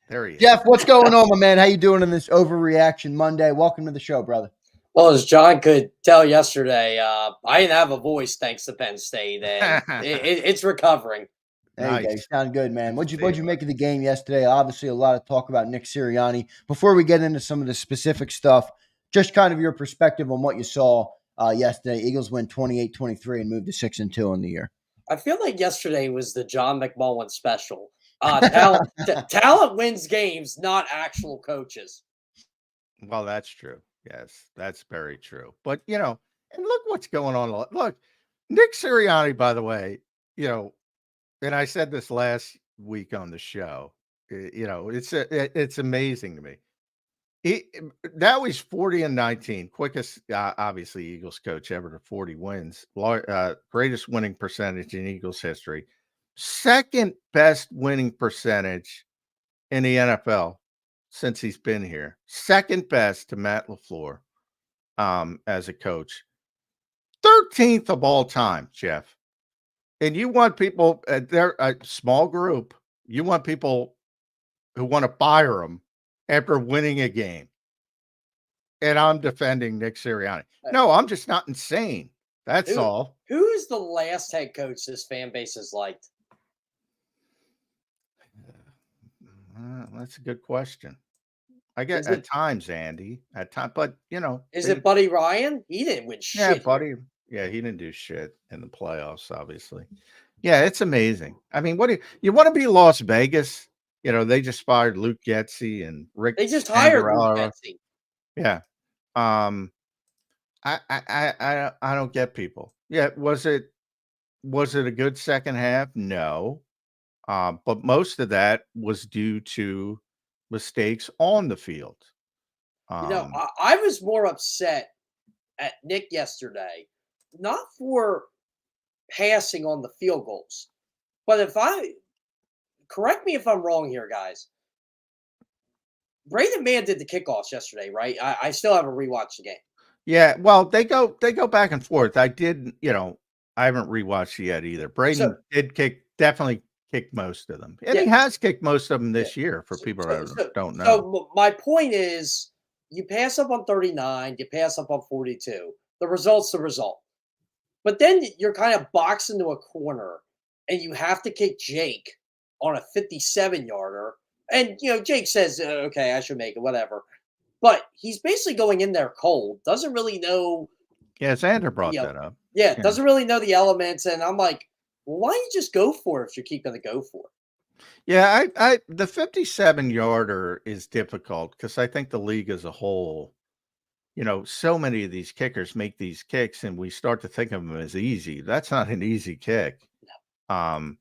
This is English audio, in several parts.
There he is. Jeff, what's going on, my man? How you doing on this Overreaction Monday? Welcome to the show, brother. Well, as John could tell yesterday, I didn't have a voice thanks to Penn State, and it's recovering. There you go. You Nice. sound good, man. What'd you make of the game yesterday? Obviously, a lot of talk about Nick Sirianni. Before we get into some of the specific stuff, just kind of your perspective on what you saw yesterday. Eagles win 28-23 and moved to 6-2 on the year. I feel like yesterday was the John McMullen special. Talent wins games, not actual coaches. Well, that's true. Yes, that's very true. But, and look what's going on. Look, Nick Sirianni, by the way, and I said this last week on the show, it's amazing to me. Now he's 40-19, quickest, obviously, Eagles coach ever to 40 wins, greatest winning percentage in Eagles history, second best winning percentage in the NFL since he's been here, second best to Matt LaFleur as a coach, 13th of all time, Jeff. And you want people, they're a small group, you want people who want to fire him after winning a game. And I'm defending Nick Sirianni. No, I'm just not insane. That's all. Who is the last head coach this fan base has liked? That's a good question. I guess at times, Andy, at times, but is it Buddy Ryan? He didn't win shit. Yeah, Buddy. Yeah, he didn't do shit in the playoffs, obviously. Yeah, it's amazing. I mean, what do you want to be Las Vegas? They just fired Luke Getsy and Rick. They just hired Luke Getsy. Yeah. I don't get people. Yeah, was it a good second half? No. But most of that was due to mistakes on the field. I was more upset at Nick yesterday, not for passing on the field goals, but correct me if I'm wrong here, guys. Braden Mann did the kickoffs yesterday, right? I still haven't rewatched the game. Yeah, well, they go back and forth. I did, I haven't rewatched it yet either. Braden did definitely kick most of them. And he has kicked most of them this year for people that don't know. So my point is, you pass up on 39, you pass up on 42. The result's the result. But then you're kind of boxed into a corner and you have to kick Jake on a 57-yarder. And, Jake says, okay, I should make it, whatever. But he's basically going in there cold, doesn't really know. Yeah, Zander brought that up. Yeah, doesn't really know the elements. And I'm like, well, why don't you just go for it if you keep going to go for it? Yeah, the 57-yarder is difficult because I think the league as a whole, so many of these kickers make these kicks and we start to think of them as easy. That's not an easy kick. No.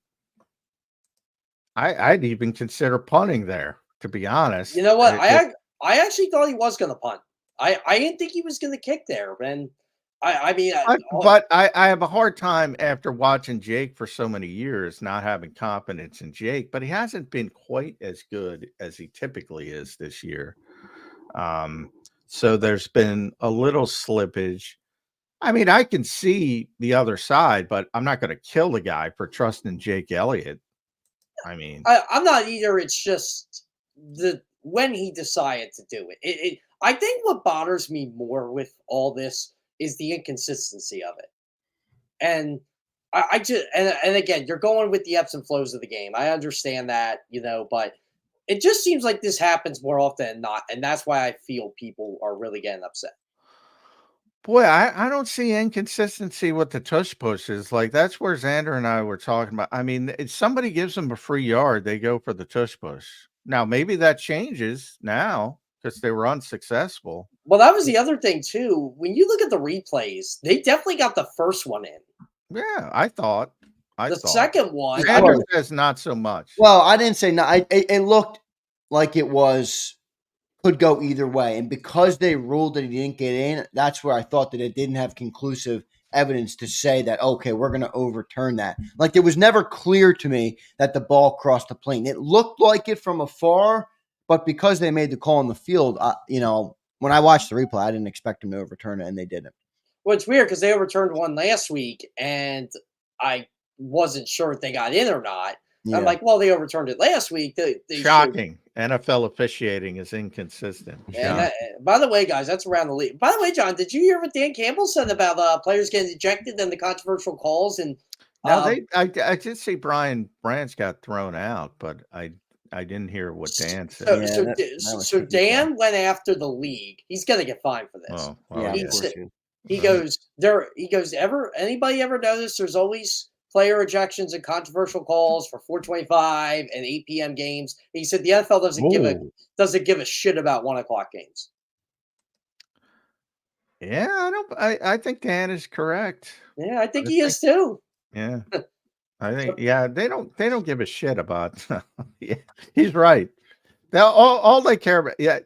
I'd even consider punting there, to be honest. You know what? I actually thought he was going to punt. I didn't think he was going to kick there, man. But I have a hard time after watching Jake for so many years, not having confidence in Jake, but he hasn't been quite as good as he typically is this year. So there's been a little slippage. I mean, I can see the other side, but I'm not going to kill the guy for trusting Jake Elliott. I mean, I'm not either. It's just when he decided to do it. I think what bothers me more with all this is the inconsistency of it. And I just, and again, you're going with the ebbs and flows of the game. I understand that, but it just seems like this happens more often than not. And that's why I feel people are really getting upset. Boy, I don't see inconsistency with the tush pushes. Like, that's where Zander and I were talking about. I mean, if somebody gives them a free yard, they go for the tush push. Now, maybe that changes now because they were unsuccessful. Well, that was the other thing, too. When you look at the replays, they definitely got the first one in. Yeah, I thought. The second one. Zander says not so much. Well, I didn't say no. It looked like it could go either way. And because they ruled that he didn't get in, that's where I thought that it didn't have conclusive evidence to say that, okay, we're going to overturn that. Like, it was never clear to me that the ball crossed the plane. It looked like it from afar, but because they made the call on the field, when I watched the replay, I didn't expect them to overturn it, and they didn't. Well, it's weird because they overturned one last week, and I wasn't sure if they got in or not. Yeah. I'm like, well, they overturned it last week. They showed, Shocking. NFL officiating is inconsistent. and Shocking. by the way, guys, that's around the league. By the way, John, did you hear what Dan Campbell said about players getting ejected and the controversial calls? And Now I did see Brian Branch got thrown out, but I didn't hear what Dan said. so, Yeah, so, that was so pretty sad. Dan went after the league. He's gonna get fined for this. Oh, well, Yeah, He of course. said- Yeah. He Right. goes, anybody ever notice there's always player ejections and controversial calls for 4:25 and 8 p.m. games? He said the NFL doesn't give a shit about 1 o'clock games. Yeah, I think Dan is correct. Yeah, I think I he is too. Yeah. I think they don't give a shit about yeah, he's right. All they care about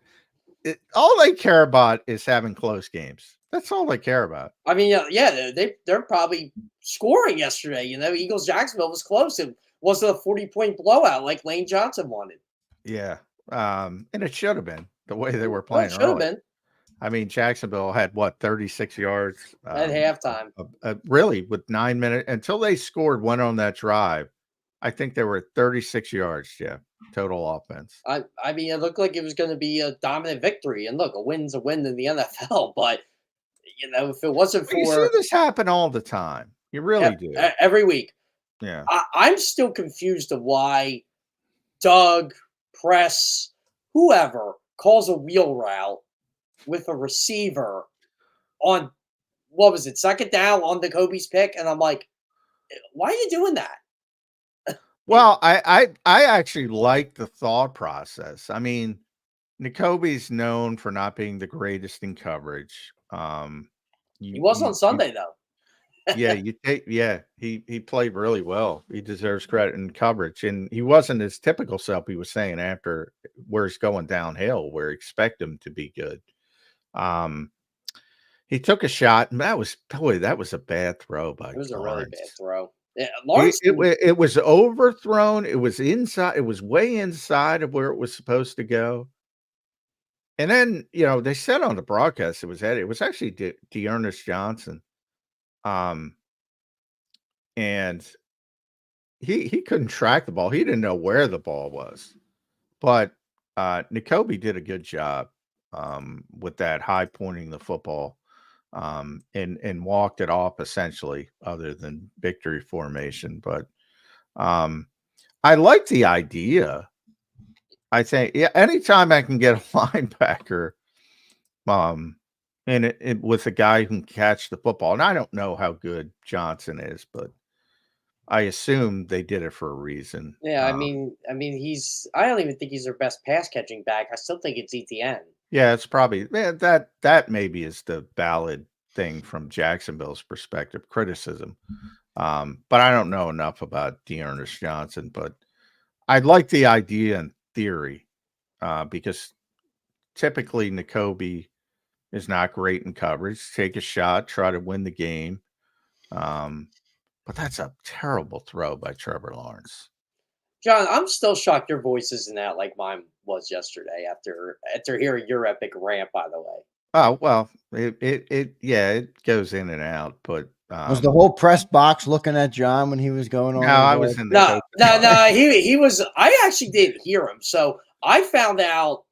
all they care about is having close games. That's all they care about. I mean, yeah, they're probably scoring yesterday. Eagles Jacksonville was close. It wasn't a 40-point blowout like Lane Johnson wanted. Yeah. And it should have been the way they were Well, playing it should have early. been I mean, Jacksonville had 36 yards at halftime. really with 9 minutes until they scored one on that drive. I think they were at 36 yards, Jeff, total offense. I mean, it looked like it was going to be a dominant victory. And look, a win's a win in the NFL. But if it wasn't But you see for this happen all the time. You really do. every week, Yeah. I'm still confused of why Doug, Press, whoever calls a wheel route with a receiver on, what was it, second down on the Kobe's pick. And I'm like, why are you doing that? Well, I actually like the thought process. I mean, N'Kobe's known for not being the greatest in coverage. He was on Sunday, though. He played really well. He deserves credit in coverage, and he wasn't his typical self. He was saying after where he's going downhill, where expect him to be good. He took a shot, and that was a bad throw by. It was a really bad throw. Yeah, It was overthrown. It was inside. It was way inside of where it was supposed to go. And then they said on the broadcast it was actually Dearness Johnson, and he couldn't track the ball. He didn't know where the ball was, but N'Kobe did a good job with that high pointing the football. And walked it off essentially, other than victory formation. But I like the idea. I think anytime I can get a linebacker, and it with a guy who can catch the football, and I don't know how good Johnson is, but I assume they did it for a reason. Yeah, I mean, I don't even think he's their best pass catching back. I still think it's ETN. Yeah, it's probably that maybe is the valid thing from Jacksonville's perspective, criticism. But I don't know enough about Dearness Johnson, but I like the idea in theory, because typically N'Kobe is not great in coverage. Take a shot, try to win the game. But that's a terrible throw by Trevor Lawrence. John, I'm still shocked your voice isn't out like mine was yesterday after hearing your epic rant, by the way. Oh, well, it goes in and out, but was the whole press box looking at John when he was going on? No, I was in the no. He was. I actually didn't hear him, so I found out.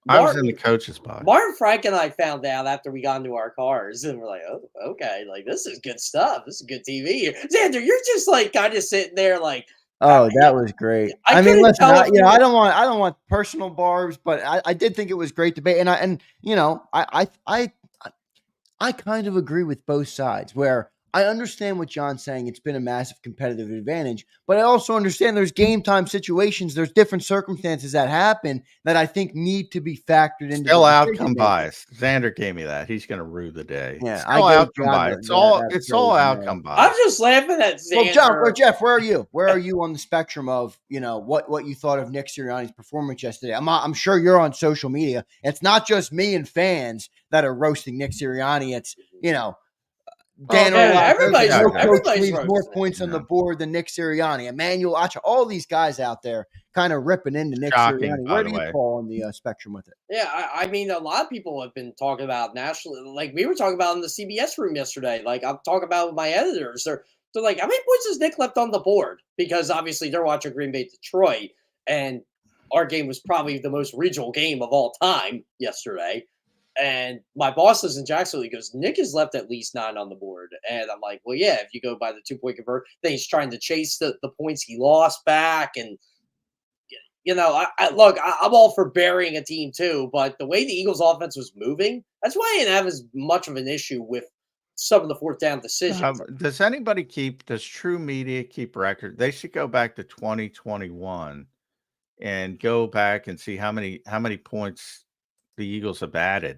I was in the coach's box. Martin Frank and I found out after we got into our cars, and we're like, "Oh, okay, like this is good stuff. This is good TV." Zander, you're just like kind of sitting there, like. Oh, that was great. I mean, listen, I don't want personal barbs, but I did think it was great debate, and I kind of agree with both sides. Where I understand what John's saying; it's been a massive competitive advantage, but I also understand there's game time situations, there's different circumstances that happen that I think need to be factored into. Still outcome bias. Xander gave me that. He's going to rue the day. Yeah, still outcome bias. It's all outcome bias. I'm just laughing at Xander. Well, John or Jeff, where are you? Where are you on the spectrum of what you thought of Nick Sirianni's performance yesterday? I'm sure you're on social media. It's not just me and fans that are roasting Nick Sirianni. It's everybody's leaves more points on the board than Nick Sirianni. Emmanuel Acha, all these guys out there kind of ripping into Nick Sirianni. Where do you fall on the spectrum with it? Yeah, I mean, a lot of people have been talking about nationally. Like we were talking about in the CBS room yesterday. Like I'm talking about with my editors. they're like, how many points has Nick left on the board? Because obviously they're watching Green Bay Detroit, and our game was probably the most regional game of all time yesterday. And my boss lives in Jacksonville. He goes, Nick has left at least 9 on the board. And I'm like, well, yeah, if you go by the 2-point convert, then he's trying to chase the points he lost back. And, look, I'm all for burying a team too. But the way the Eagles offense was moving, that's why I didn't have as much of an issue with some of the fourth down decisions. Does True Media keep record? They should go back to 2021 and go back and see how many points the Eagles have added.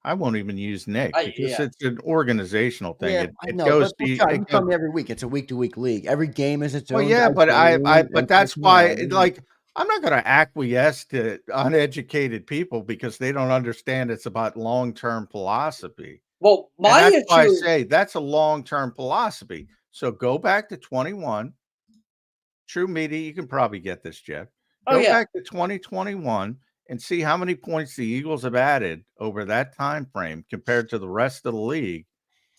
I won't even use Nick because it's an organizational thing. Yeah, I know. But you tell me every week. It's a week-to-week league. Every game is its own. Well, yeah, but that's why, like, I'm not going to acquiesce to uneducated people because they don't understand it's about long-term philosophy. Well, that's why I say that's a long-term philosophy. So go back to 21. True Media, you can probably get this, Jeff. Go back to 2021 and see how many points the Eagles have added over that time frame compared to the rest of the league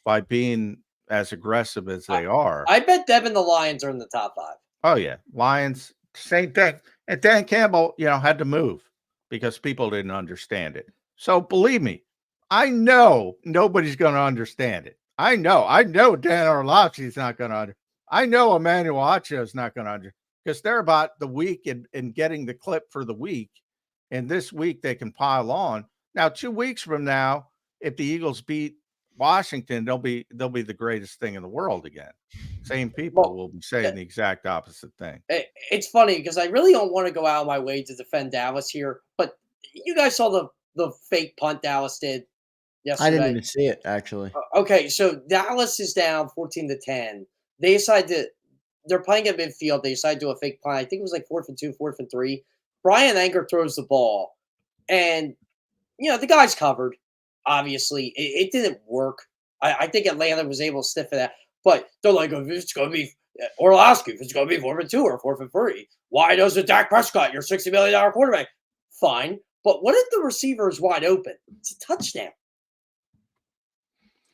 by being as aggressive as they are. I bet Devin the Lions are in the top 5. Oh, yeah. Lions, same thing. And Dan Campbell, had to move because people didn't understand it. So believe me, I know nobody's going to understand it. I know Dan Orlovsky's not going to I know Emmanuel Acho is not going to understand because they're about the week and getting the clip for the week. And this week they can pile on. Now, 2 weeks from now, if the Eagles beat Washington, they'll be the greatest thing in the world again. Same people will be saying the exact opposite thing. It's funny because I really don't want to go out of my way to defend Dallas here, but you guys saw the fake punt Dallas did yesterday. I didn't even see it, actually. Okay, so Dallas is down 14-10. They decide they're playing at midfield. They decide to do a fake punt. I think it was like 4th and 2, 4th and 3. Brian Anger throws the ball, and the guy's covered. Obviously, it didn't work. I think Atlanta was able to stiff it out, but they're like, if it's going to be Orlovsky, if it's going to be 4th and 2 or 4th and 3, why doesn't Dak Prescott, your $60 million quarterback? Fine, but what if the receiver is wide open? It's a touchdown.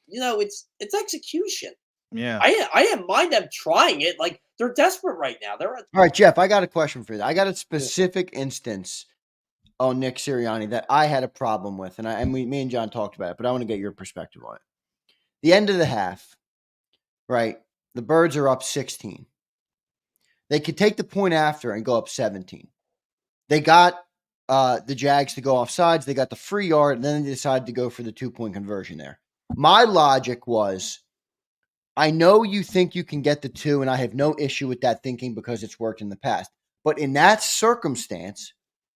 It's execution. Yeah, I didn't mind them trying it. Like, they're desperate right now. All right, Jeff, I got a question for you. I got a specific instance on Nick Sirianni that I had a problem with, and me and John talked about it, but I want to get your perspective on it. The end of the half, right? The Birds are up 16. They could take the point after and go up 17. They got the Jags to go off sides. They got the free yard, and then they decided to go for the 2-point conversion there. My logic was, I know you think you can get the 2, and I have no issue with that thinking because it's worked in the past. But in that circumstance,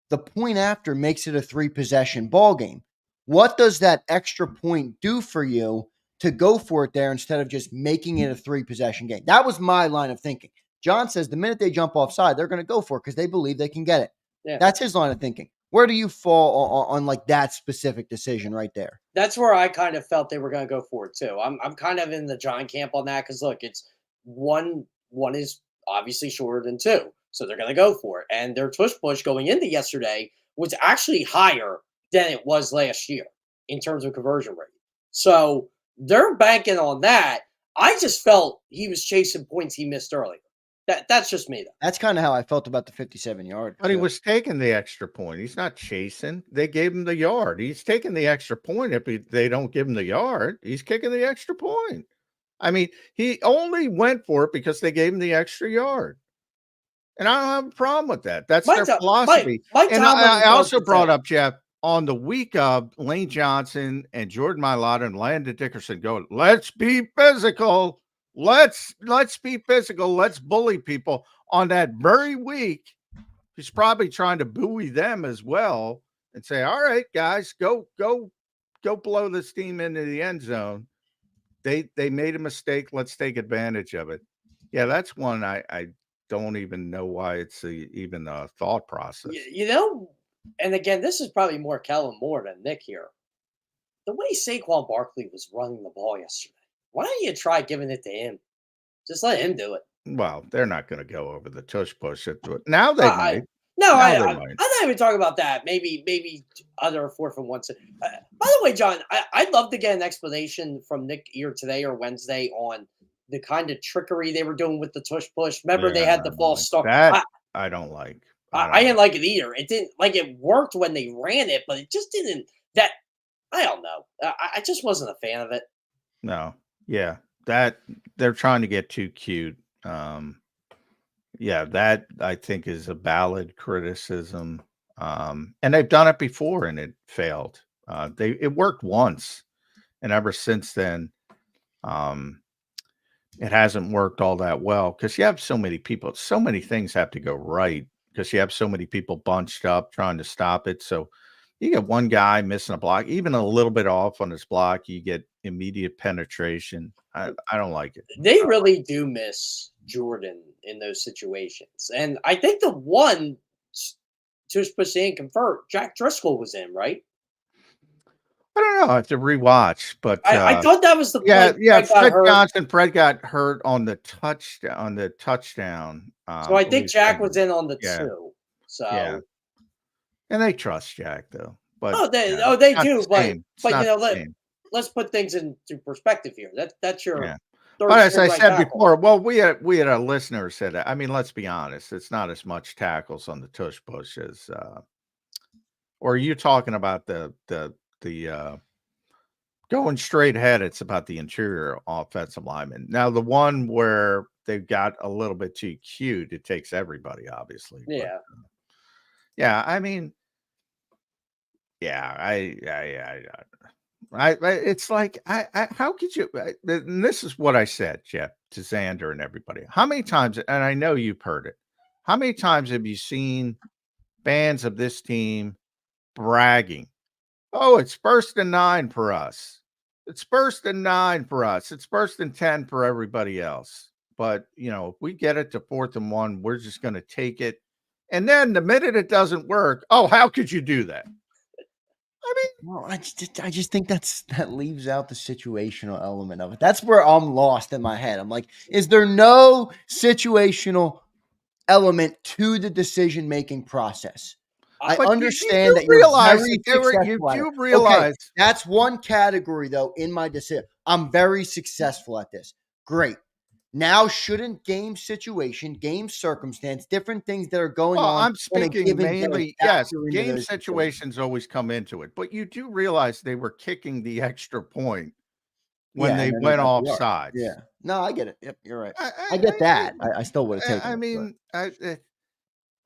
the point after makes it a 3-possession ball game. What does that extra point do for you to go for it there instead of just making it a 3-possession game? That was my line of thinking. John says the minute they jump offside, they're going to go for it because they believe they can get it. Yeah. That's his line of thinking. Where do you fall on like that specific decision right there? That's where I kind of felt they were going to go for it too. I'm kind of in the John camp on that because look, it's one is obviously shorter than 2, so they're going to go for it. And their tush push going into yesterday was actually higher than it was last year in terms of conversion rate. So they're banking on that. I just felt he was chasing points he missed earlier. That's just me, though. That's kind of how I felt about the 57-yard. But he was taking the extra point. He's not chasing. They gave him the yard. He's taking the extra point. If they don't give him the yard, he's kicking the extra point. I mean, he only went for it because they gave him the extra yard. And I don't have a problem with that. That's their philosophy. And I also brought up, Jeff, on the week of Lane Johnson and Jordan Mailata and Landon Dickerson going, let's be physical. Let's be physical. Let's bully people. On that very week, he's probably trying to buoy them as well and say, all right, guys, go blow this team into the end zone. They made a mistake. Let's take advantage of it. Yeah, that's one I don't even know why it's even a thought process. And again, this is probably more Kellen Moore than Nick here. The way Saquon Barkley was running the ball yesterday, why don't you try giving it to him? Just let him do it. Well, they're not going to go over the tush push. Now they might. I'm not even talking about that. Maybe other 4th and 1. By the way, John, I'd love to get an explanation from Nick either today or Wednesday on the kind of trickery they were doing with the tush push. Remember, they Yeah, had the false start. that I don't like. I didn't like it either. It didn't like it worked when they ran it, but it just didn't. That I don't know. I just wasn't a fan of it. No. Yeah. That they're trying to get too cute. Yeah, that I think is a valid criticism. And they've done it before and it failed. It worked once, and ever since then, um, it hasn't worked all that well because you have so many people, so many things have to go right because you have so many people bunched up trying to stop it. So you get one guy missing a block, even a little bit off on his block, you get immediate penetration. I don't like it. They really do miss Jordan in those situations, and I think the one tush push they didn't convert, Jack Driscoll was in, right? I don't know. I have to rewatch, but I thought that was the yeah, play yeah. Fred got hurt. Fred got hurt on the touchdown. So I At think least Jack was in on the yeah, two. yeah. So And they trust Jack though, but they not the do, but same. It's not you know, the same. let's put things into perspective here. That's your Yeah. third But as string I right said tackle. before, well, we had a listener said that. I mean, let's be honest, it's not as much tackles on the tush push as or are you talking about the going straight ahead, it's about the interior offensive lineman. Now, the one where they've got a little bit too cute, it takes everybody, obviously. But Yeah. yeah, I mean, yeah, it's like, how could you? And this is what I said, Jeff, to Zander and everybody. How many times, and I know you've heard it, how many times have you seen fans of this team bragging? Oh, it's first and 9 for us. It's first and 9 for us. It's first and 10 for everybody else. But, if we get it to 4th and 1, we're just going to take it. And then the minute it doesn't work, oh, how could you do that? I mean, Well, I just think that leaves out the situational element of it. That's where I'm lost in my head. I'm like, is there no situational element to the decision making process? I but you understand do that you're realize very that you successful at it. do Okay, realize. that's one category though in my decision. I'm very successful at this. Great. Now, shouldn't game situation, game circumstance, different things that are going Well, on I'm on a speaking given day mainly, yes, factor into game those decisions? situations always come into it. But you do realize they were kicking the extra point when Yeah, they and then they went got the off yards. sides. Yeah. No, I get it. Yep, you're right. I I I get that. I I still would have taken I it, but mean,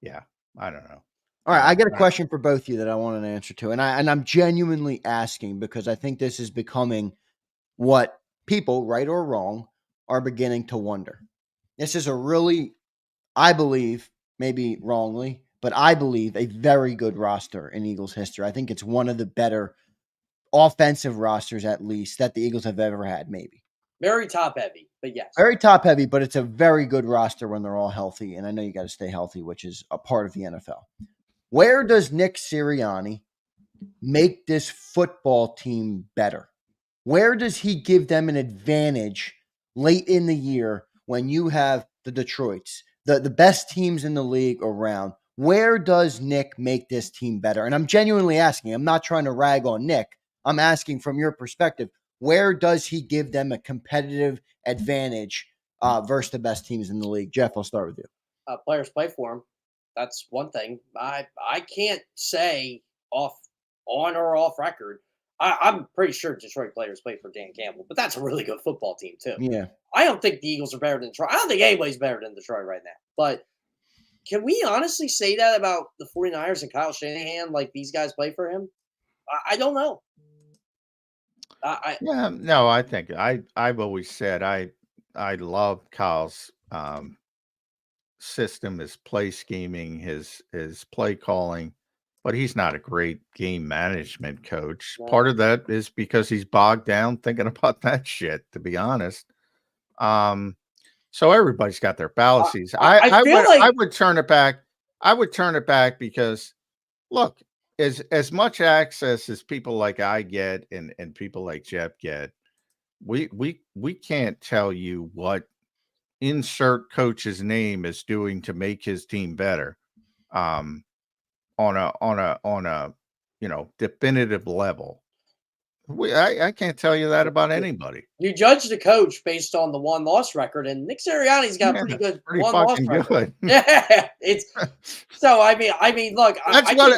yeah, I don't know. all right, I got a question for both of you that I want an answer to. And I'm genuinely asking because I think this is becoming what people, right or wrong, are beginning to wonder. This is a really, I believe, maybe wrongly, but I believe a very good roster in Eagles history. I think it's one of the better offensive rosters, at least, that the Eagles have ever had, maybe. Very top heavy, but yes. Very top heavy, but it's a very good roster when they're all healthy. And I know you got to stay healthy, which is a part of the NFL. Where does Nick Sirianni make this football team better? Where does he give them an advantage late in the year when you have the Detroits, the best teams in the league around? Where does Nick make this team better? And I'm genuinely asking. I'm not trying to rag on Nick. I'm asking from your perspective, where does he give them a competitive advantage versus the best teams in the league? Jeff, I'll start with you. Players play for him. That's one thing. I can't say on or off record. I'm pretty sure Detroit players play for Dan Campbell, but that's a really good football team too. Yeah. I don't think the Eagles are better than Detroit. I don't think anybody's better than Detroit right now. But can we honestly say that about the 49ers and Kyle Shanahan? Like these guys play for him? I don't know. Yeah, no, I think I've always said I love Kyle's system, his play scheming, his play calling, but he's not a great game management coach. No. Part of that is because he's bogged down thinking about that shit, to be honest. So everybody's got their fallacies. I feel like I would turn it back. I would turn it back because look, as much access as people like I get and people like Jeff get, we can't tell you what insert coach's name is doing to make his team better on a definitive level. I can't tell you that about anybody. You judge the coach based on the 1-loss record, and Nick Sirianni's got a Yeah, pretty good pretty 1-loss fucking record. good. Yeah, it's so. I mean, look, That's I what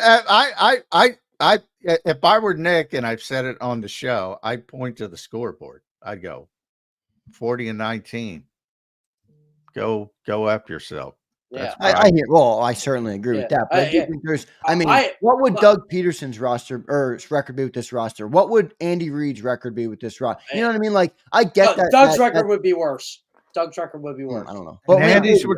think I if I were Nick and I've said it on the show, I'd point to the scoreboard. I'd go 40-19. Go after yourself. yeah, That's what I hear. Well, I certainly agree with yeah, that, but I do yeah. think there's. I mean, I what would but, Doug Peterson's roster or record be with this roster? What would Andy Reid's record be with this roster? You know what I mean? Like, I get that. Doug's record would be worse. Doug's record would be worse. I don't know, and but Andy's maybe,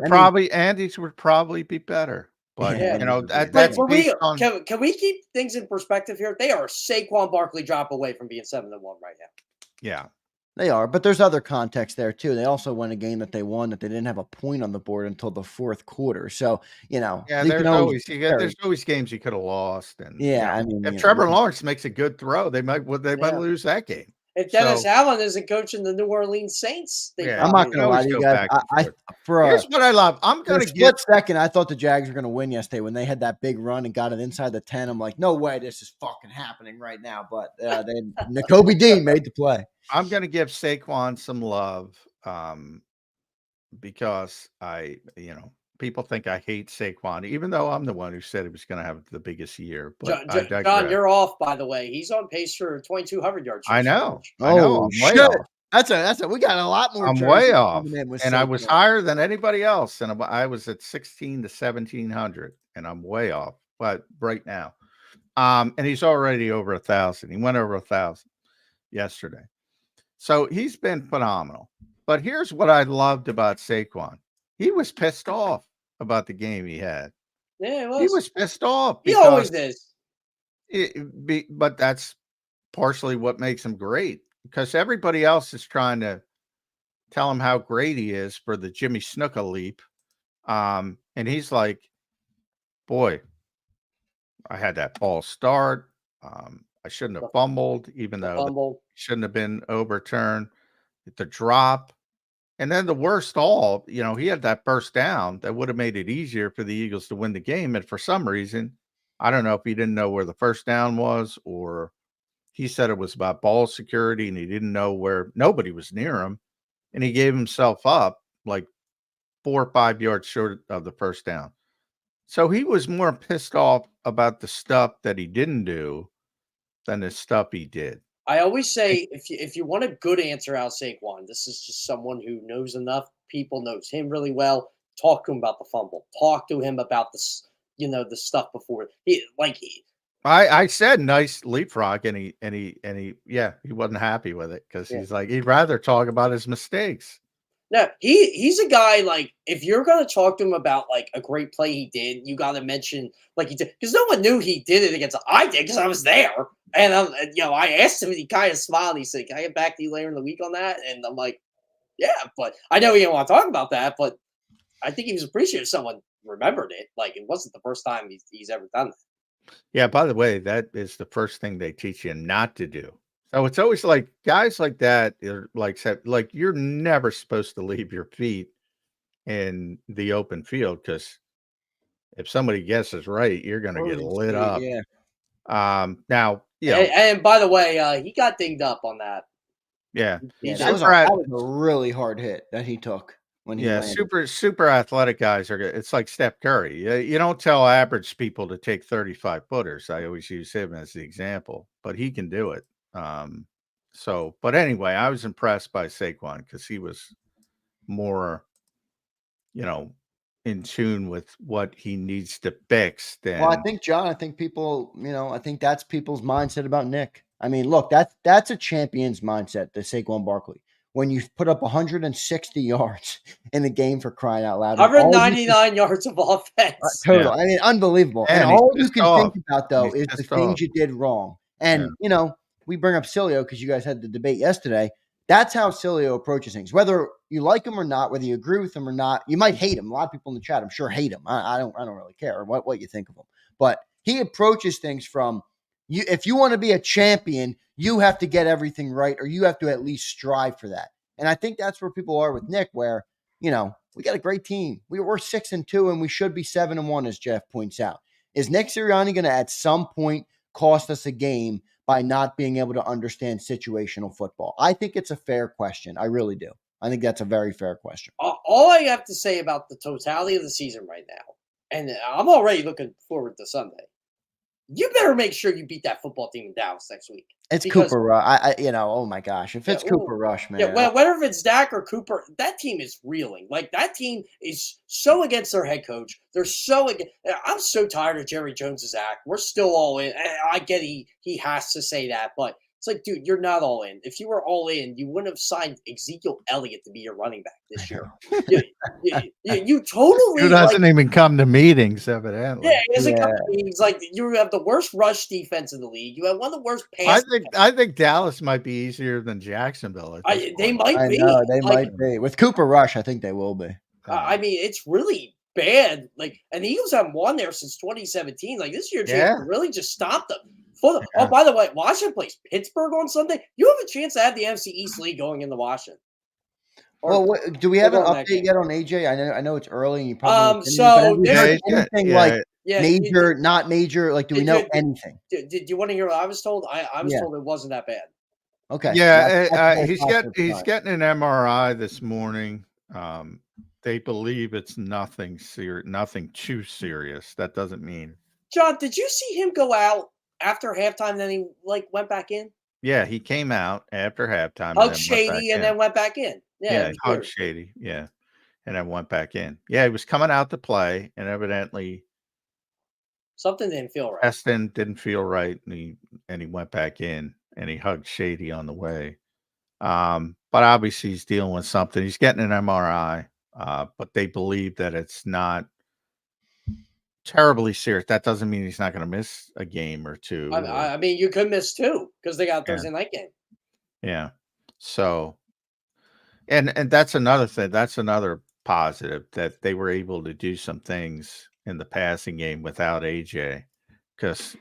would probably be better. But Yeah. you know, But But that's based on can we keep things in perspective here? They are a Saquon Barkley drop away from being 7-1 right now. yeah. They are, but there's other context there too. They also won a game that they won that they didn't have a point on the board until the fourth quarter. So, you know, Yeah, you can always there's always games you could have lost, and yeah, I mean, if you know, Trevor Lawrence makes a good throw, they might Yeah. lose that game. If Dennis So Allen isn't coaching the New Orleans Saints, they yeah, I'm probably not you gonna can lie always to you go guys. back and I forth. for Here's what I love. I'm for a gonna give split second, I thought the Jags were gonna win yesterday when they had that big run and got it inside the 10. I'm like, no way, this is fucking happening right now. But then N'Kobe Dean made the play. I'm gonna give Saquon some love, because people think I hate Saquon, even though I'm the one who said he was gonna have the biggest year. But I John, digress. you're off, by the way. He's on pace for 2,200 yards. I know. Oh I'm way shit! off. That's a we got a lot more. I'm way jerseys off, coming in with and I was Saquon. higher than anybody else, and I was at 16 to 1700, and I'm way off. But right now, and he's already over 1,000. He went over 1,000 yesterday, so he's been phenomenal. But here's what I loved about Saquon: he was pissed off about the game he had. Yeah, He was pissed off He because always is. but that's partially what makes him great, because everybody else is trying to tell him how great he is for the Jimmy Snuka leap. And he's like, boy, I had that false start. I shouldn't have fumbled, even though Fumble. shouldn't have been overturned. The drop. And then the worst all, he had that first down that would have made it easier for the Eagles to win the game. And for some reason, I don't know if he didn't know where the first down was, or he said it was about ball security and he didn't know where nobody was near him. And he gave himself up like 4 or 5 yards short of the first down. So he was more pissed off about the stuff that he didn't do than the stuff he did. I always say if you want a good answer out of Saquon, this is just someone who knows enough people, knows him really well. Talk to him about the fumble. Talk to him about the stuff before. I said nice leapfrog, and he wasn't happy with it, because he's like, he'd rather talk about his mistakes. No, he's a guy, like, if you're gonna talk to him about like a great play he did, you gotta mention like he did, because no one knew he did it against. I did, because I was there, and I asked him, and he kind of smiled. And he said, "Can I get back to you later in the week on that?" And I'm like, "Yeah," but I know he didn't want to talk about that, but I think he was appreciative someone remembered it. Like, it wasn't the first time he's ever done that. Yeah, by the way, that is the first thing they teach you not to do. So it's always like guys like that are like you're never supposed to leave your feet in the open field, because if somebody guesses right, you're going to get lit up. Yeah. Now, And by the way, he got dinged up on that. yeah, That was a really hard hit that he took when he landed. super athletic guys are good. It's like Steph Curry. You don't tell average people to take 35 footers. I always use him as the example, but he can do it. But anyway, I was impressed by Saquon, because he was more, in tune with what he needs to fix than. Well, I think, John, I think people, I think that's people's mindset about Nick. I mean, look, that's a champion's mindset, the Saquon Barkley. When you put up 160 yards in the game, for crying out loud. 199 yards of offense. Total. Yeah. I mean, unbelievable. And all you can think about, though, is the things you did wrong. And, we bring up Sileo because you guys had the debate yesterday. That's how Sileo approaches things. Whether you like him or not, whether you agree with him or not, you might hate him. A lot of people in the chat, I'm sure, hate him. I don't really care what you think of him. But he approaches things from you. If you want to be a champion, you have to get everything right, or you have to at least strive for that. And I think that's where people are with Nick, where, we got a great team. We're 6-2, and we should be 7-1, as Jeff points out. Is Nick Sirianni going to at some point cost us a game by not being able to understand situational football? I think it's a fair question. I really do. I think that's a very fair question. All I have to say about the totality of the season right now, and I'm already looking forward to Sunday. You better make sure you beat that football team in Dallas next week. It's Because- Cooper Rush. Oh my gosh. If it's Cooper Rush, man. Yeah, well, whether if it's Dak or Cooper, that team is reeling. Like, that team is so against their head coach. They're so against. I'm so tired of Jerry Jones's act. We're still all in. I get he has to say that, but it's like, dude, you're not all in. If you were all in, you wouldn't have signed Ezekiel Elliott to be your running back this year. you totally Who doesn't even come to meetings, evidently. Yeah, he doesn't come to meetings. Like, you have the worst rush defense in the league. You have one of the worst pass. I think Dallas might be easier than Jacksonville. They might be. They might be. With Cooper Rush, I think they will be. I mean, it's really bad. Like, and the Eagles haven't won there since 2017. Like, this year, to really just stop them. Oh, by the way, Washington plays Pittsburgh on Sunday. You have a chance to have the NFC East League going into Washington. Do we have an update yet on AJ? I know it's early, and you probably anything like major, not major. Like, do we know anything? Did you want to hear what I was told? I was told it wasn't that bad. Okay. Yeah, he's getting an MRI this morning. They believe it's nothing too serious. That doesn't mean. John, did you see him go out after halftime? Then he went back in. Yeah, he came out after halftime. Hugged Shady and then went back in. Yeah, hugged Shady. Yeah, and then went back in. Yeah, he was coming out to play, and evidently something didn't feel right. Preston didn't feel right, and he went back in, and he hugged Shady on the way. But obviously he's dealing with something. He's getting an MRI, but they believe that it's not terribly serious. That doesn't mean he's not going to miss a game or two. I mean, you could miss two because they got a Thursday night game. Yeah. So, and that's another thing. That's another positive that they were able to do some things in the passing game without AJ, because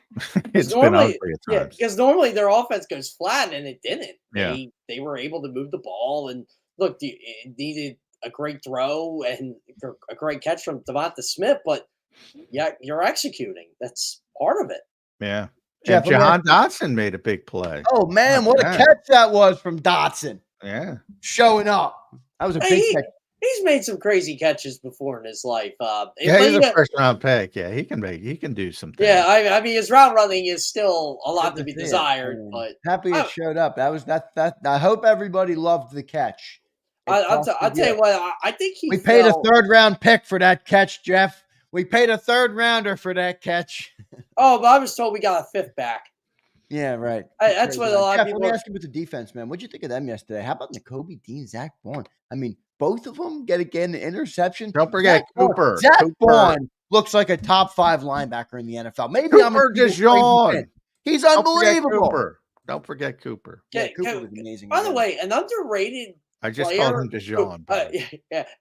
it's been ugly at times. Yeah, because normally their offense goes flat, and it didn't. Yeah. They were able to move the ball, and look, it needed a great throw and a great catch from Devonta Smith, but yeah, you're executing. That's part of it. Yeah. Jeff, Jahan Dotson made a big play. Oh, man, what a catch that was from Dotson. Yeah. Showing up. That was a big catch. He's made some crazy catches before in his life. He's a first-round pick. Yeah, he can do some things. Yeah, I mean, his route running is still a lot to be desired. But happy it showed up. That. I hope everybody loved the catch. I'll tell you what. I think we paid a third-round pick for that catch, Jeff. We paid a third-rounder for that catch. Oh, but I was told we got a fifth back. Yeah, right. That's what a lot of people. Let me ask you about the defense, man. What'd you think of them yesterday? How about Nakobe Dean, Zach Bourne? I mean, both of them get an interception. Don't forget Cooper. Zach Bourne looks like a top 5 linebacker in the NFL. Maybe Cooper DeJean. He's unbelievable. Don't forget Cooper. Yeah, Cooper was amazing. By the way, an underrated. I just called him DeJean.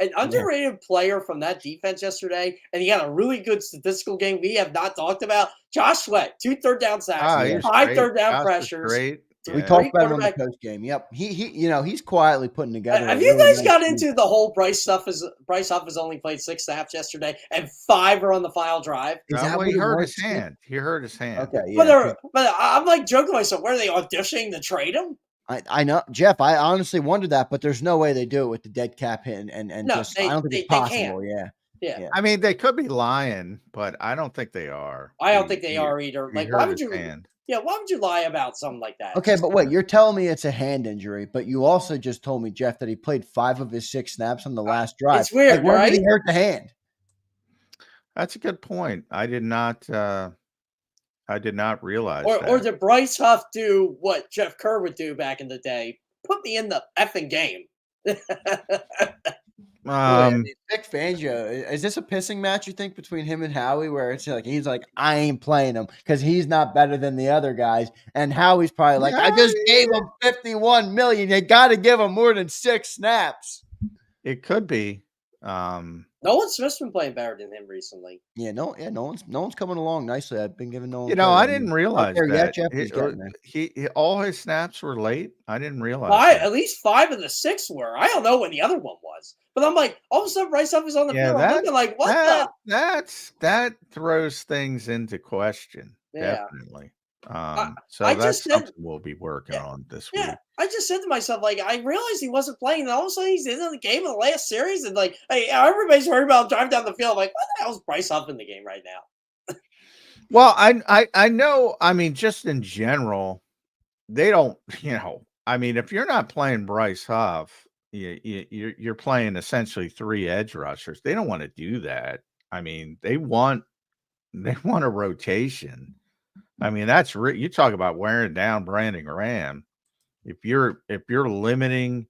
An underrated player from that defense yesterday, and he had a really good statistical game we have not talked about. Josh Sweat, 2 third-down sacks, 5 third-down pressures. Great. We talked about him on the post game. Yep, he's quietly putting together. Have you guys got into the whole Bryce stuff? Bryce Huff has only played 6 snaps yesterday, and 5 are on the final drive. He hurt his hand. He hurt his hand. Okay, yeah. But I'm like joking to myself. Where are they auditioning to trade him? I know, Jeff. I honestly wondered that, but there's no way they do it with the dead cap hit and I don't think it's possible. Yeah. I mean, they could be lying, but I don't think they are. I don't think they are either. Like, why would you? Yeah, why would you lie about something like that? Okay, but wait, you're telling me it's a hand injury, but you also just told me, Jeff, that he played 5 of his 6 snaps on the last drive. It's weird, where right? did he hurt the hand? That's a good point. I did not realize that. Or did Bryce Huff do what Jeff Kerr would do back in the day? Put me in the effing game. Vic Fangio, is this a pissing match, you think, between him and Howie, where it's like he's like, I ain't playing him because he's not better than the other guys, and Howie's probably like, I just gave him $51 million. You got to give him more than 6 snaps. It could be. Nolan Smith's been playing better than him recently. No one's coming along nicely. I've been giving Nolan. I didn't realize that. Jeff, all his snaps were late. I didn't realize. At least 5 of the 6 were. I don't know when the other one was, but I'm like, all of a sudden, Bryce Huff is on the field. I'm looking like, what? That throws things into question. Yeah. Definitely. So I that's just said, something we'll be working yeah, on this yeah. week. I just said to myself, like, I realized he wasn't playing, and all of a sudden he's in the game in the last series, and like, hey, everybody's worried about driving down the field. I'm like, what the hell is Bryce Huff in the game right now? Well, I know. I mean, just in general, they don't. I mean, if you're not playing Bryce Huff, you're playing essentially 3 edge rushers. They don't want to do that. I mean, they want a rotation. I mean, you talk about wearing down Brandon Graham. If you're limiting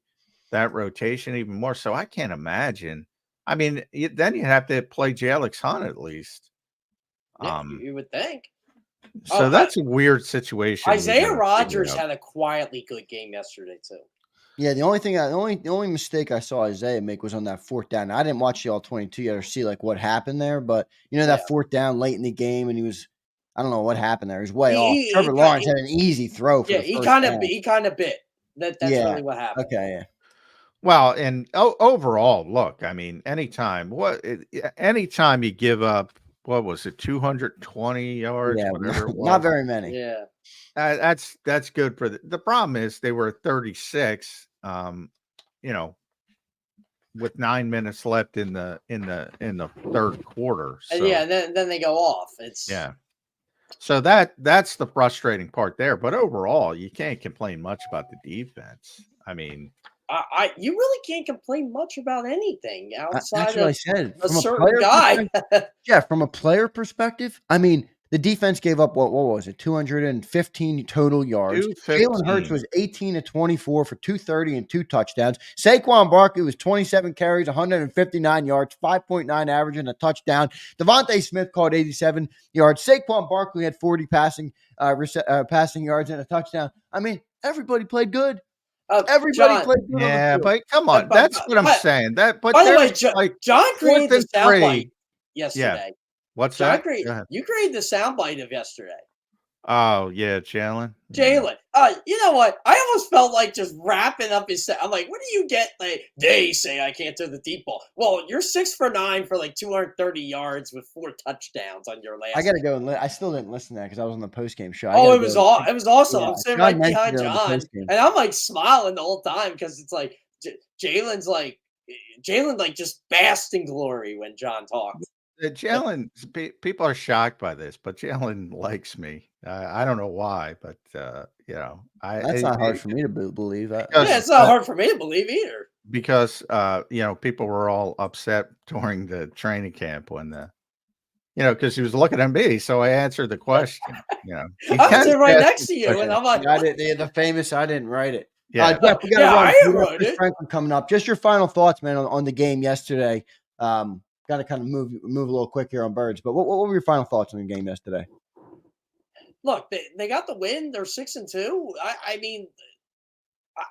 that rotation even more, so I can't imagine. I mean, then you have to play Jalix Hunt at least. Yeah, you would think. So that's a weird situation we Isaiah gotta figure Rodgers out. had a quietly good game yesterday too. Yeah, the only mistake I saw Isaiah make was on that 4th down. I didn't watch the all 22 yet or see like what happened there, but Yeah. that 4th down late in the game, and I don't know what happened there. He was way He- off. he- Trevor he Lawrence ki- had an easy throw for Yeah, the first down. he kind of bit. That's Yeah. really what happened. Okay. Yeah. Well, and overall, look, I mean, anytime you give up, what was it, 220 yards, Yeah. whatever it Not was, very many. Yeah. that's good for the problem is they were at 36, you know, with 9 minutes left in the 3rd quarter. And So yeah, and then they go off. It's yeah. So that's the frustrating part there. But overall, you can't complain much about the defense. I mean, you really can't complain much about anything That's outside what I of said. a From a certain player guy. perspective, yeah, from a player perspective, I mean, the defense gave up what was it? 215 total yards. Jalen Hurts 215. was 18 to 24 for 230 and 2 touchdowns. Saquon Barkley was 27 carries, 159 yards, 5.9 average and a touchdown. Devontae Smith caught 87 yards. Saquon Barkley had 40 passing yards and a touchdown. I mean, everybody played good. Everybody John, played good on the Yeah, field. but come on, that's what I'm saying. But by the way, there's like John 4th created the and soundbite 3. Yeah. yesterday. What's John that? created Go ahead. you created the soundbite of yesterday. Oh, yeah, Jalen. Jalen, you know what? I almost felt like just wrapping up his set. I'm like, what do you get? Like, they say I can't throw the deep ball. Well, you're 6 for 9 for like 230 yards with 4 touchdowns on your last. I gotta go and I still didn't listen to that because I was on the post game show. It was awesome. Yeah, I'm sitting John right mentioned behind it on the John, postgame. and I'm like smiling the whole time because it's like Jalen like just basked in glory when John talks. Jalen, people are shocked by this, but Jalen likes me. I don't know why, but That's not hard for me to believe. Yeah, it's not hard for me to believe either. Because people were all upset during the training camp when because he was looking at me, so I answered the question. I was sitting right next to you, and I'm like, the famous. I didn't write it. Yeah, Jeff, we got I wrote Chris it. Franklin coming up. Just your final thoughts, man, on the game yesterday. Got to kind of move a little quick here on Birds, but what were your final thoughts on the game yesterday? Look, they got the win. They're 6-2. I mean,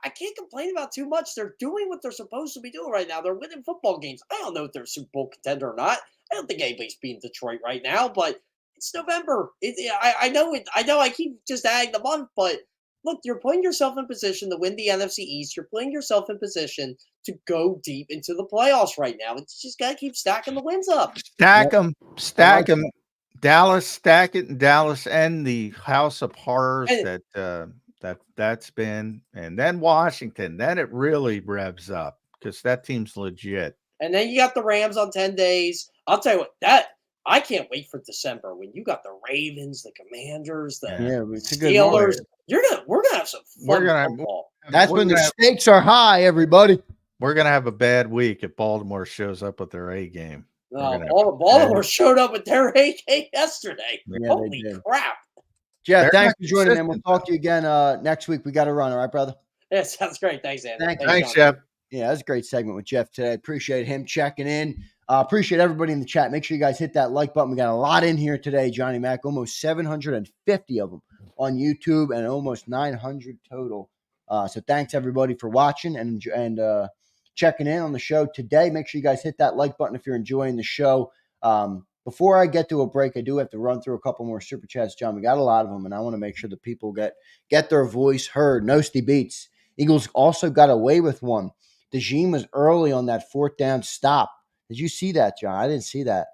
I can't complain about too much. They're doing what they're supposed to be doing right now. They're winning football games. I don't know if they're a Super Bowl contender or not. I don't think anybody's beating Detroit right now, but it's November. I know it. I know I keep just adding the month, but look, you're putting yourself in position to win the NFC East. You're putting yourself in position to go deep into the playoffs right now. It's just got to keep stacking the wins up. stack them. Dallas, stack it in Dallas, and the house of horrors that's been, and then Washington. Then it really revs up because that team's legit. And then you got the Rams on 10 days. I'll tell you what, I can't wait for December when you got the Ravens, the Commanders, the it's a good Steelers. We're gonna have some fun football. That's when the stakes are high, everybody. We're gonna have a bad week if Baltimore shows up with their A game. Baltimore showed up with their A game yesterday. Yeah, Holy crap. Jeff, thanks for joining, man. We'll talk to you again next week. We got to run, all right, brother? Yeah, sounds great. Thanks, Andy. Thanks, Jeff. Yeah, that was a great segment with Jeff today. Appreciate him checking in. Appreciate everybody in the chat. Make sure you guys hit that like button. We got a lot in here today, Johnny Mac. Almost 750 of them on YouTube and almost 900 total. So thanks, everybody, for watching and checking in on the show today. Make sure you guys hit that like button if you're enjoying the show. Before I get to a break, I do have to run through a couple more super chats, John. We got a lot of them, and I want to make sure that people get their voice heard. Nosti Beats. Eagles also got away with one. DeJean was early on that 4th down stop. Did you see that, John? I didn't see that.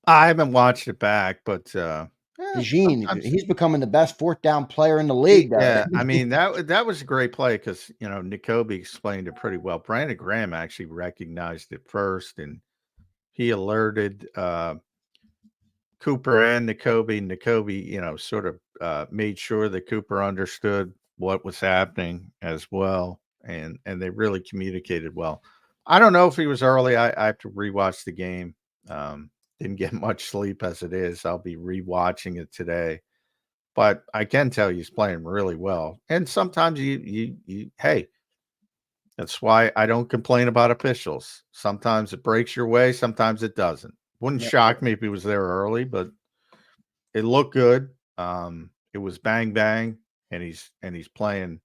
I haven't watched it back, but DeJean, he's becoming the best fourth down player in the league. Yeah, I mean that was a great play because N'Kobe explained it pretty well. Brandon Graham actually recognized it first, and he alerted Cooper and N'Kobe. N'Kobe, sort of made sure that Cooper understood what was happening as well, and they really communicated well. I don't know if he was early. I have to rewatch the game. Didn't get much sleep as it is. I'll be rewatching it today. But I can tell you he's playing really well. And sometimes hey, that's why I don't complain about officials. Sometimes it breaks your way, sometimes it doesn't. Wouldn't shock me if he was there early, but it looked good. It was bang bang, and he's playing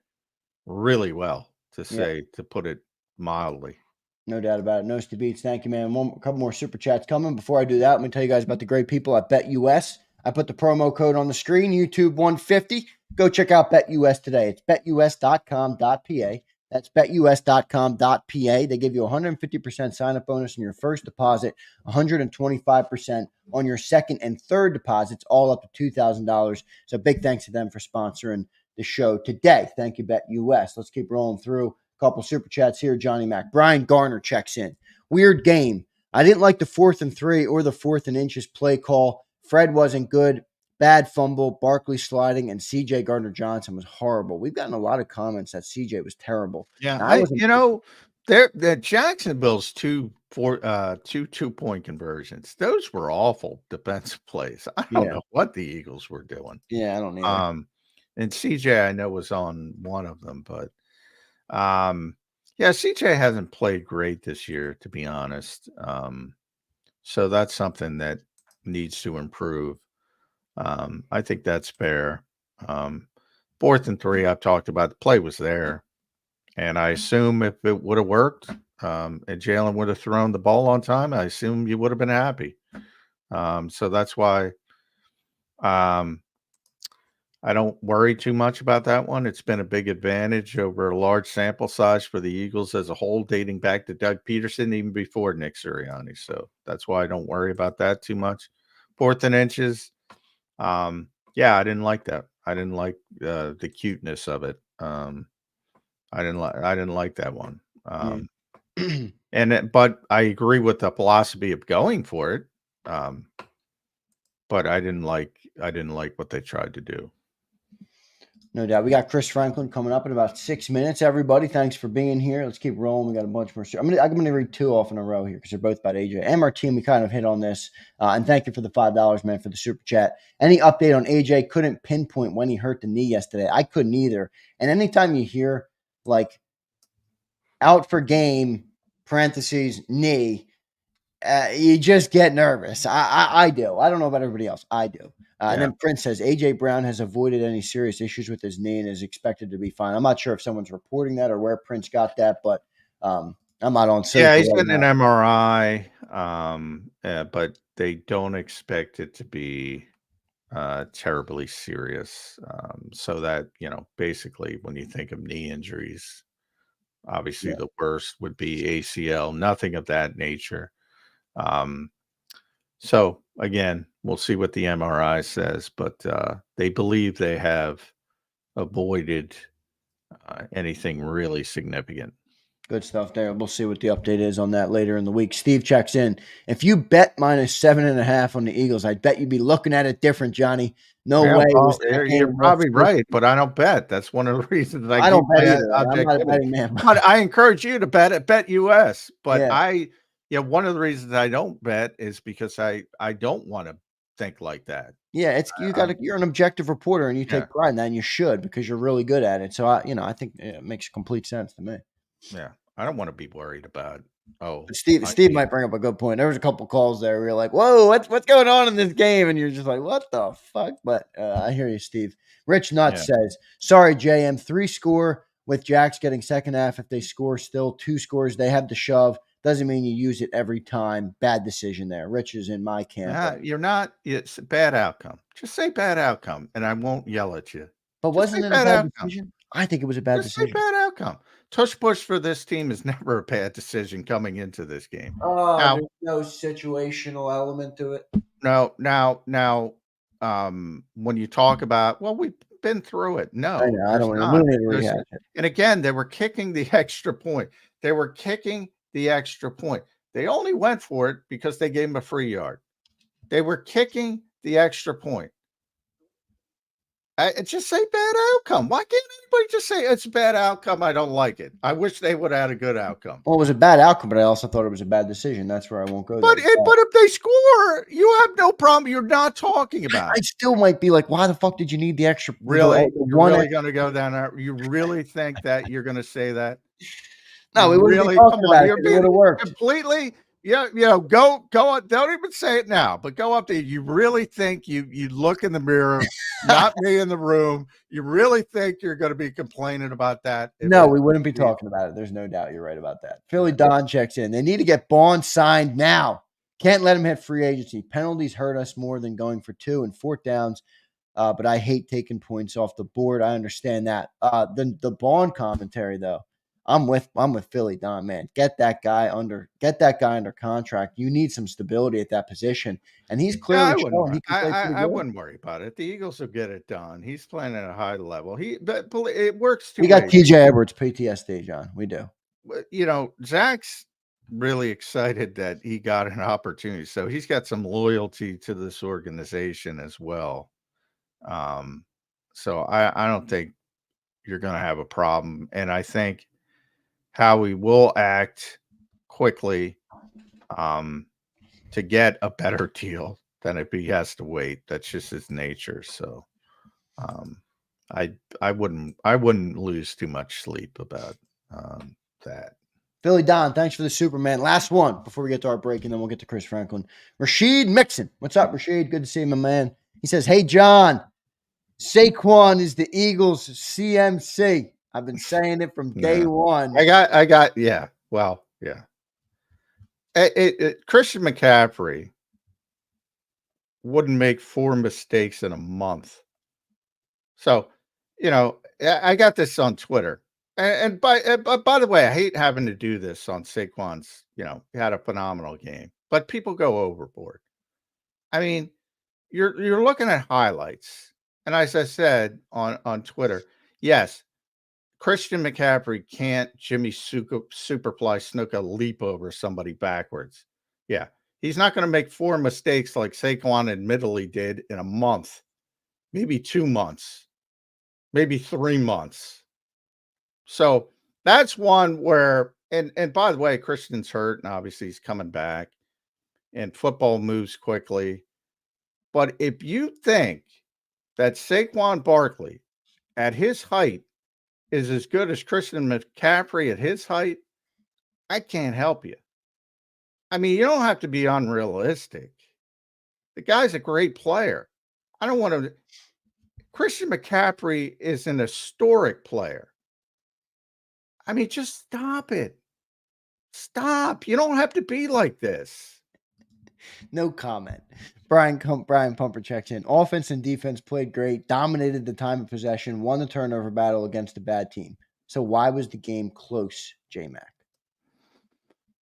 really well to put it mildly. No doubt about it. Nose to beats. Thank you, man. A couple more super chats coming. Before I do that, let me tell you guys about the great people at BetUS. I put the promo code on the screen, YouTube 150. Go check out BetUS today. It's betus.com.pa. That's betus.com.pa. They give you a 150% sign-up bonus on your first deposit, 125% on your second and third deposits, all up to $2,000. So big thanks to them for sponsoring the show today. Thank you, BetUS. Let's keep rolling through. Couple super chats here. Johnny Mac. Brian Garner checks in. Weird game. I didn't like the 4th and 3 or the 4th and inches play call. Fred wasn't good. Bad fumble. Barkley sliding, and CJ Gardner-Johnson was horrible. We've gotten a lot of comments that CJ was terrible. Yeah, the Jacksonville's two 2-point conversions. Those were awful defensive plays. I don't know what the Eagles were doing. Yeah, I don't either. And CJ I know was on one of them, but CJ hasn't played great this year, to be honest. So that's something that needs to improve. I think that's fair. 4th and 3, I've talked about. The play was there, and I assume if it would have worked, and Jalen would have thrown the ball on time, I assume you would have been happy. So that's why I don't worry too much about that one. It's been a big advantage over a large sample size for the Eagles as a whole, dating back to Doug Peterson, even before Nick Sirianni. So that's why I don't worry about that too much. 4th and inches. I didn't like that. I didn't like the cuteness of it. I didn't like that one. But I agree with the philosophy of going for it. But I didn't like what they tried to do. No doubt. We got Chris Franklin coming up in about 6 minutes. Everybody, thanks for being here. Let's keep rolling. We got a bunch more. I'm gonna read 2 off in a row here because they're both about AJ and our team. We kind of hit on this. And thank you for the $5, man, for the super chat. Any update on AJ? Couldn't pinpoint when he hurt the knee yesterday. I couldn't either. And anytime you hear like out for game, parentheses, knee, you just get nervous. I do. I don't know about everybody else. I do. And then Prince says AJ Brown has avoided any serious issues with his knee and is expected to be fine. I'm not sure if someone's reporting that or where Prince got that, but I'm not on social. Yeah, he's getting an MRI, but they don't expect it to be terribly serious. So that, basically when you think of knee injuries, obviously the worst would be ACL, nothing of that nature. So again, we'll see what the MRI says, but they believe they have avoided anything really significant. Good stuff there. We'll see what the update is on that later in the week. Steve checks in. If you bet -7.5 on the Eagles, I bet you'd be looking at it different, Johnny. No way. Well, you're probably right, but I don't bet. That's one of the reasons I don't bet either. I'm not a betting man. But I encourage you to bet at BetUS. But one of the reasons I don't bet is because I don't want to think like that. Yeah, you're an objective reporter and you take pride in that, and you should, because you're really good at it. So I think it makes complete sense to me. Yeah, I don't want to be worried about. Steve might bring up a good point. There was a couple calls there where you're like, "Whoa, what's going on in this game?" And you're just like, "What the fuck?" But I hear you, Steve. Rich Nuts says, "Sorry, JM, 3 score with Jacks getting second half. If they score still 2 scores, they have to shove. Doesn't mean you use it every time. Bad decision there." Rich is in my camp. You're not. It's a bad outcome. Just say bad outcome, and I won't yell at you. But wasn't it a bad decision? I think it was a bad decision. Say bad outcome. Tush push for this team is never a bad decision coming into this game. There's no situational element to it. Now, when you talk about, well, we've been through it. I No, know. I there's don't. We not. don't need to There's, rehash it. and again, they were kicking the extra point. They were kicking the extra point. They only went for it because they gave him a free yard. They were kicking the extra point. Just say bad outcome. Why can't anybody just say it's a bad outcome? I don't like it. I wish they would have had a good outcome. Well, it was a bad outcome, but I also thought it was a bad decision. That's where I won't go But there. if they score, you have no problem. You're not talking about I it. still might be like, why the fuck did you need the extra? Really? The You're one really going to go down there? You really think that you're going to say that? No, You we wouldn't be really? talking Come on. about it You're 'cause it being would have worked. completely. Yeah, go on. Don't even say it now, but go up there. You really think you look in the mirror, not me in the room. You really think you're going to be complaining about that? No, we wouldn't be talking about it. There's no doubt you're right about that. Philly Don checks in. They need to get Bond signed now. Can't let him hit free agency. Penalties hurt us more than going for 2 and 4th downs. But I hate taking points off the board. I understand that. The Bond commentary though, I'm with Philly Don, man. Get that guy under contract. You need some stability at that position, and he's clearly showing he can play pretty I good. wouldn't worry about it. The Eagles will get it done. He's playing at a high level. But it works 2 We got ways. TJ Edwards PTSD, John. We do. Zach's really excited that he got an opportunity, so he's got some loyalty to this organization as well. So I don't think you're going to have a problem, and I think Howie will act quickly to get a better deal than if he has to wait. That's just his nature. So I wouldn't lose too much sleep about that. Philly Don, thanks for the Superman. Last one before we get to our break, and then we'll get to Chris Franklin. Rashid Mixon. What's up, Rashid? Good to see you, my man. He says, hey, John, Saquon is the Eagles' CMC. I've been saying it from day one. I got, yeah. Well, yeah. Christian McCaffrey wouldn't make 4 mistakes in a month. So, I got this on Twitter. And by the way, I hate having to do this on Saquon's, he had a phenomenal game, but people go overboard. I mean, you're looking at highlights. And as I said on Twitter, yes, Christian McCaffrey can't Jimmy Superfly Snuka leap over somebody backwards. Yeah. He's not going to make 4 mistakes like Saquon admittedly did in a month, maybe 2 months, maybe 3 months. So that's one where, and by the way, Christian's hurt and obviously he's coming back and football moves quickly. But if you think that Saquon Barkley at his height is as good as Christian McCaffrey at his height, I can't help you. I mean, you don't have to be unrealistic. The guy's a great player. I don't want to. Christian McCaffrey is an historic player. I mean, just stop it. Stop. You don't have to be like this. No comment. Brian Pumper checks in. Offense and defense played great, dominated the time of possession, won the turnover battle against a bad team. So why was the game close, J-Mac?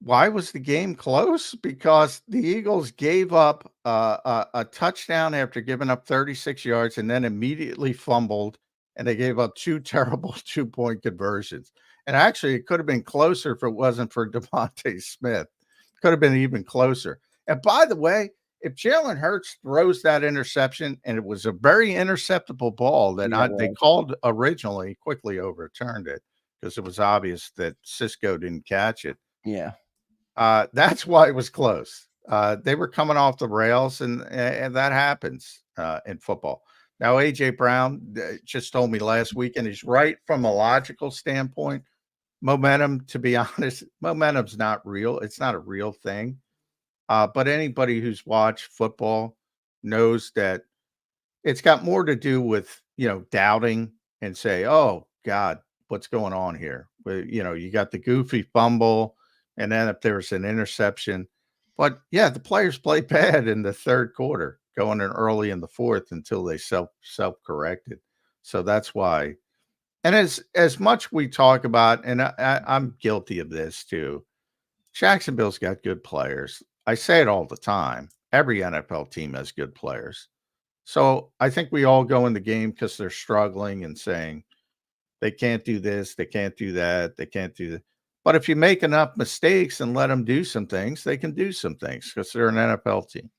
Why was the game close? Because the Eagles gave up a touchdown after giving up 36 yards and then immediately fumbled, and they gave up 2 terrible 2-point conversions. And actually, it could have been closer if it wasn't for Devontae Smith. Could have been even closer. And by the way, if Jalen Hurts throws that interception, and it was a very interceptable ball that they called originally, quickly overturned it because it was obvious that Cisco didn't catch it. Yeah. That's why it was close. They were coming off the rails, and that happens in football. Now, A.J. Brown just told me last week, and he's right from a logical standpoint. Momentum, to be honest, momentum's not real. It's not a real thing. But anybody who's watched football knows that it's got more to do with, doubting and say, oh, God, what's going on here? But, you got the goofy fumble, and then if there's an interception. But, yeah, the players played bad in the third quarter, going in early in the fourth until they self-corrected. So that's why. And as much we talk about, and I'm guilty of this too, Jacksonville's got good players. I say it all the time. Every NFL team has good players. So I think we all go in the game because they're struggling and saying they can't do this, they can't do that, they can't do that. But if you make enough mistakes and let them do some things, they can do some things because they're an NFL team.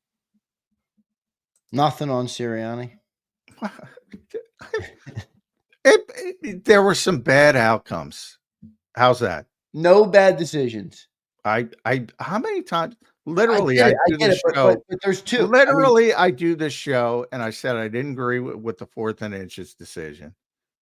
Nothing on Sirianni. There were some bad outcomes. How's that? No bad decisions. How many times? Literally, I do get this it, show. but there's two. Literally, I do this show, and I said I didn't agree with the 4th and inches decision.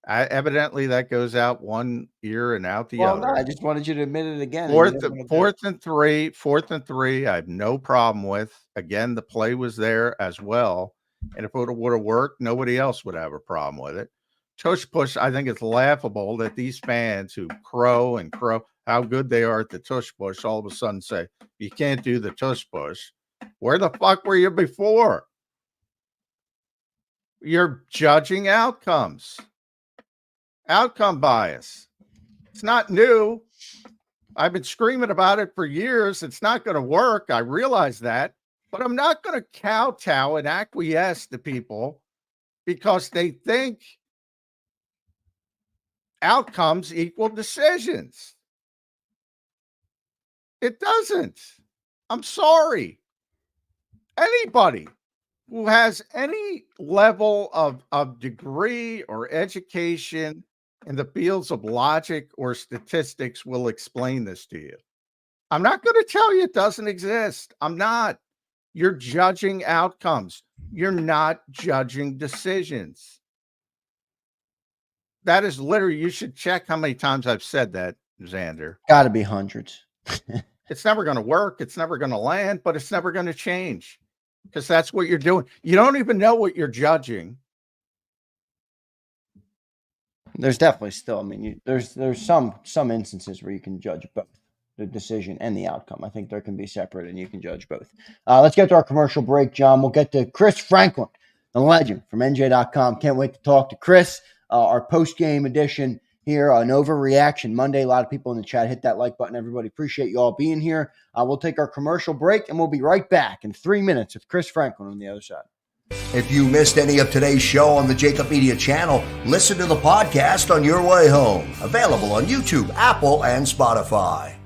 Evidently, that goes out one ear and out the other. No, I just wanted you to admit it again. Fourth and three, I have no problem with. Again, the play was there as well. And if it would have worked, nobody else would have a problem with it. Tush push, I think it's laughable that these fans who crow how good they are at the tush push all of a sudden say, you can't do the tush push. Where the fuck were you before? You're judging outcomes. Outcome bias. It's not new. I've been screaming about it for years. It's not going to work. I realize that. But I'm not going to kowtow and acquiesce to people because they think outcomes equal decisions. It doesn't. I'm sorry. Anybody who has any level of degree or education in the fields of logic or statistics will explain this to you. I'm not going to tell you it doesn't exist. I'm not. You're judging outcomes. You're not judging decisions. That is literally, you should check how many times I've said that, Zander. Got to be hundreds. It's never going to work. It's never going to land, but it's never going to change because that's what you're doing. You don't even know what you're judging. There's definitely still, there's some instances where you can judge both the decision and the outcome. I think there can be separate and you can judge both. Let's get to our commercial break, John. We'll get to Chris Franklin, the legend from NJ.com. Can't wait to talk to Chris. Our post-game edition here, an overreaction Monday. A lot of people in the chat hit that like button. Everybody, appreciate you all being here. We'll take our commercial break and we'll be right back in 3 minutes with Chris Franklin on the other side. If you missed any of today's show on the JAKIB Media channel, listen to the podcast on your way home. Available on YouTube, Apple, and Spotify.